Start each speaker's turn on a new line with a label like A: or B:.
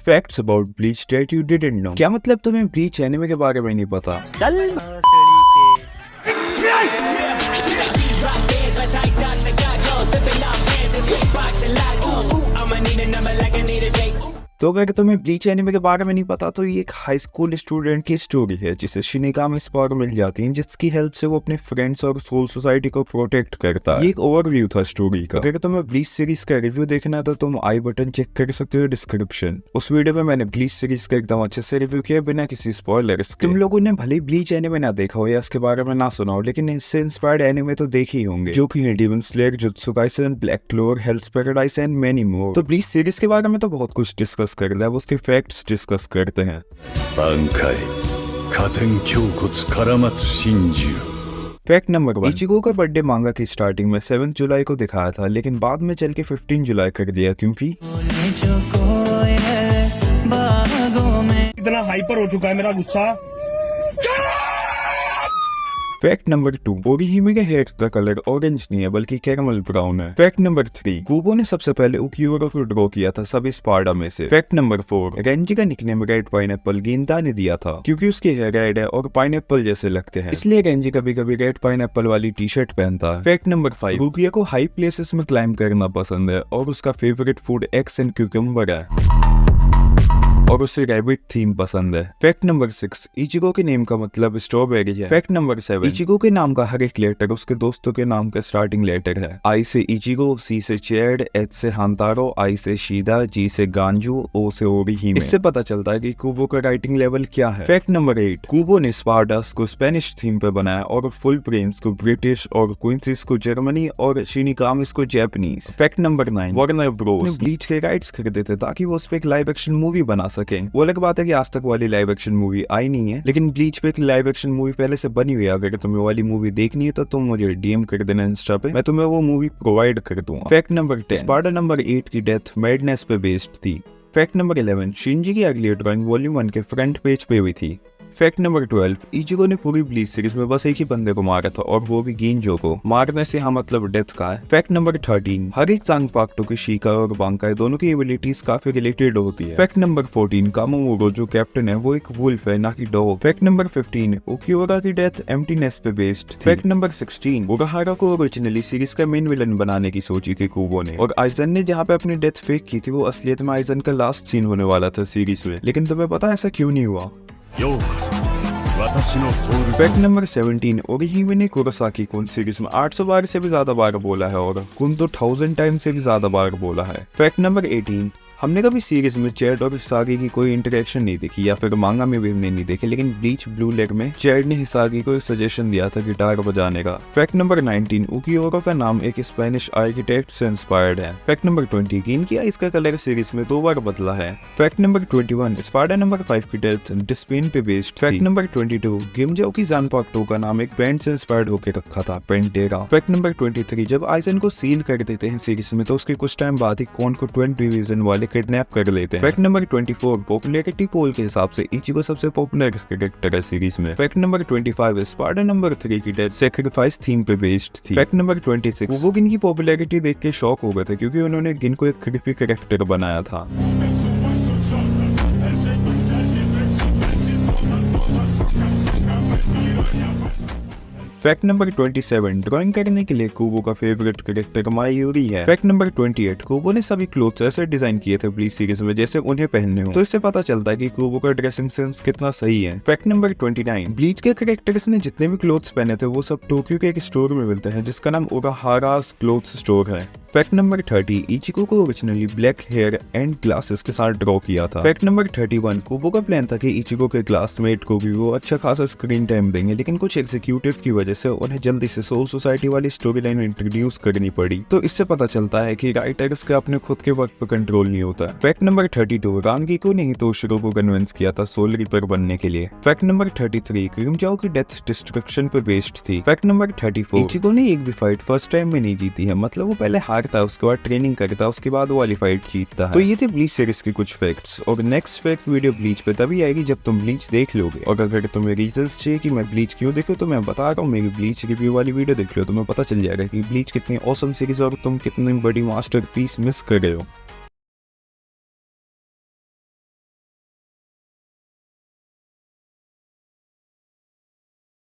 A: Facts about Bleach that you didn't know। क्या मतलब तुम्हें ब्लीच एनिमे के बारे में नहीं पता? तो अगर तुम्हें ब्लीच एनिमे के बारे में नहीं पता तो ये एक हाई स्कूल स्टूडेंट की स्टोरी है जिसे शिनिगामी पावर मिल जाती है जिसकी हेल्प से वो अपने फ्रेंड्स और सोल सोसाइटी को प्रोटेक्ट करता है। ये एक ओवरव्यू था स्टोरी का। अगर तुम्हें ब्लीच सीरीज का रिव्यू देखना है तो तुम आई बटन चेक कर सकते हो डिस्क्रिप्शन। उस वीडियो में मैंने ब्लीच सीरीज का एकदम अच्छे से रिव्यू किया बिना किसी स्पॉयलर्स के। तुम लोगों ने भले ब्लीच एनिमे ना देखा हो या इसके बारे में ना सुना हो लेकिन इससे इंस्पायर्ड एनिमे तो देखे ही होंगे जो कि Demon Slayer, Jujutsu Kaisen, Black Clover, Hell's Paradise and many more. तो ब्लीच सीरीज के बारे में तो बहुत कुछ डिस्कस कर लिया, अब उसके फैक्ट्स डिस्कस करते हैं। फैक्ट नंबर 1, इचिगो का बर्थडे मांगा की स्टार्टिंग में 7 जुलाई को दिखाया था लेकिन बाद में चल के 15 जुलाई कर दिया क्योंकि
B: इतना हाइपर हो चुका है मेरा गुस्सा।
A: फैक्ट नंबर 2, ओरिहिमे के हेयर का कलर ऑरेंज नहीं है बल्कि कैरमल ब्राउन है। फैक्ट नंबर 3, कुबो ने सबसे पहले उकियोरा को ड्रॉ किया था सभी स्पार्डा में से। फैक्ट नंबर 4, रेंजी का निकनेम रेड पाइनएप्पल गेंदा ने दिया था क्योंकि उसके हेयर रेड है और पाइनएप्पल जैसे लगते हैं, इसलिए रेंजी कभी कभी रेड पाइनएप्पल वाली टी शर्ट पहनता है। फैक्ट नंबर 5, रुकिया को हाई प्लेसेस में क्लाइंब करना पसंद है और उसका favourite food eggs and cucumber है और उसे रैबिट थीम पसंद है। फैक्ट नंबर 6, इचिगो के नेम का मतलब स्ट्रॉबेरी है। फैक्ट नंबर 7, इचिगो के नाम का हर एक लेटर उसके दोस्तों के नाम का स्टार्टिंग लेटर है। आई से इचिगो, सी से चेड, एच से हांतारो, आई से शीदा, जी से गांजू, ओ से ओरिहिमे। इससे पता चलता है कि कुबो का राइटिंग लेवल क्या है। फैक्ट नंबर 8, कुबो ने स्पार्डास को स्पेनिश थीम पे बनाया और फुल प्रिंस को ब्रिटिश और क्वींसिस को जर्मनी और शिनिगामिस को Japanese. Fact number 9, Warner Bros bleach के राइट्स खरीदे थे ताकि वो उस पे एक लाइव एक्शन मूवी बना सके। वो अलग बात है कि आज तक वाली लाइव एक्शन मूवी आई नहीं है लेकिन ब्लीच पे एक लाइव एक्शन मूवी पहले से बनी हुई है। अगर तुम्हें वाली मूवी देखनी है तो तुम मुझे डीएम कर देना इंस्टा पे, मैं तुम्हें वो मूवी प्रोवाइड कर दूंगा। फैक्ट नंबर 10, स्पार्डा नंबर 8 की डेथ मैडनेस पे बेस्ड थी। फैक्ट नंबर 11, शिंजी की अगली ड्राइंग वॉल्यूम 1 के फ्रंट पेज पे हुई थी। फैक्ट नंबर 12, इचिगो ने पूरी ब्लीच सीरीज में बस एक ही बंदे को मारा था और वो भी गिंजो को। मारने से यहाँ मतलब डेथ का है। फैक्ट नंबर 13, हर एक सांगपाक्टो की शिका और बांकाई दोनों की एबिलिटीज काफी रिलेटेड होती है। फैक्ट नंबर 14, कामोमोरो जो कैप्टन है वो एक वुल्फ है ना कि डॉग। फैक्ट नंबर 15, उकियोरा की डेथ एम्प्टीनेस पे बेस्ड थी। फैक्ट नंबर 16, उराहारा को ओरिजिनली सीरीज का मेन विलन बनाने की सोची थी कुबो ने और आइजन ने जहाँ पे अपनी डेथ फेक की थी वो असलियत में आइजन का लास्ट सीन होने वाला था सीरीज में, लेकिन तुम्हें पता ऐसा क्यों नहीं हुआ? फैक्ट नंबर 17, ओरिहिमे ने कुरोसाकी कुन सीरीज में 800 बार से भी ज्यादा बार बोला है और कुन तो 1000 टाइम से भी ज्यादा बार बोला है। फैक्ट नंबर 18, हमने कभी सीरीज में चैड और हिसागी की कोई इंटरेक्शन नहीं देखी या फिर मांगा में भी हमने नहीं देखी लेकिन ब्लीच ब्लू लेग में चैड ने हिसागी को एक सजेशन दिया था गिटार बजाने का। फैक्ट नंबर 19, उकियोरा का नाम एक स्पेनिश आर्किटेक्ट से इंस्पायर्ड है। फैक्ट नंबर 20, गिन की आइस का कलर सीरीज में 2 बार बदला है। फैक्ट नंबर 21, स्पार्डा नंबर 5 की डेथ डिस्पेन पे बेस्ड। फैक्ट नंबर 22, गिमजो की जानपाक्टो का नाम एक बैंड से इंस्पायर्ड होकर रखा था, पेंटेरा। फैक्ट नंबर 23, जब आइजन को सील कर देते हैं सीरीज में तो उसके कुछ टाइम बाद ही कौन को 20 डिवीजन वाले किडनैप कर लेते हैं। फैक्ट नंबर 24, पॉपुलैरिटी पोल के हिसाब से इचिगो सबसे पॉपुलर कैरेक्टर है सीरीज में। फैक्ट नंबर 25, स्पार्डा नंबर 3 की डेथ सैक्रिफाइस थीम पे बेस्ड थी। फैक्ट नंबर 26, वो गिन की पॉपुलैरिटी देख के शॉक हो गए थे क्योंकि उन्होंने गिन को एक क्रीपी कैरेक्टर बनाया था। फैक्ट नंबर 27, ड्राइंग करने के लिए कुबो का फेवरेट कैरेक्टर मायूरी है। फैक्ट नंबर 28, कुबो ने सभी क्लोथ्स ऐसे डिजाइन किए थे ब्लीच सीरीज में जैसे उन्हें पहनने हो, तो इससे पता चलता है कि कुबो का ड्रेसिंग सेंस कितना सही है। फैक्ट नंबर 29, ब्लीच के कैरेक्टर्स ने जितने भी क्लोथ्स पहने थे वो सब टोक्यो के एक स्टोर में मिलते हैं जिसका नाम उराहारास क्लोथ्स स्टोर है। फैक्ट नंबर 30, इचिको को originally black hair and glasses के साथ ड्रॉ किया था। फैक्ट नंबर 31, कुबो का प्लान था कि इचिको के क्लासमेट को भी वो अच्छा खासा स्क्रीन टाइम देंगे लेकिन कुछ एग्जीक्यूटिव की वजह से उन्हें जल्दी से सोल सोसाइटी वाली स्टोरी लाइन इंट्रोड्यूस करनी पड़ी। तो इससे पता चलता है कि राइटर्स का अपने खुद के वर्क पर कंट्रोल नहीं होता। फैक्ट नंबर 32, रानगी को नहीं तोशिरो को कन्विंस किया था सोल रिपर बनने के लिए। फैक्ट नंबर 33, किमजाओ की डेथ डिस्ट्रक्शन पे बेस्ड थी। फैक्ट नंबर 34, इचिको ने एक भी फाइट फर्स्ट टाइम में नहीं जीती है, मतलब वो पहले हारता है उसके बाद ट्रेनिंग करता है उसके बाद वो वाली फाइट जीतता है। तो ये थे ब्लीच सीरीज के कुछ फैक्ट्स और नेक्स्ट फैक्ट वीडियो ब्लीच पे तभी आएगी जब तुम ब्लीच देख लोगे। और अगर तुम्हें रीजंस चाहिए कि मैं ब्लीच क्यों देखूं तो मैं बता रहा हूँ, मेरी ब्लीच रिव्यू वाली वीडियो देख लो, तुम्हें पता चल जाएगा कि ब्लीच कितनी ऑसम सीरीज और तुम कितनी बड़ी मास्टरपीस मिस कर रहे हो।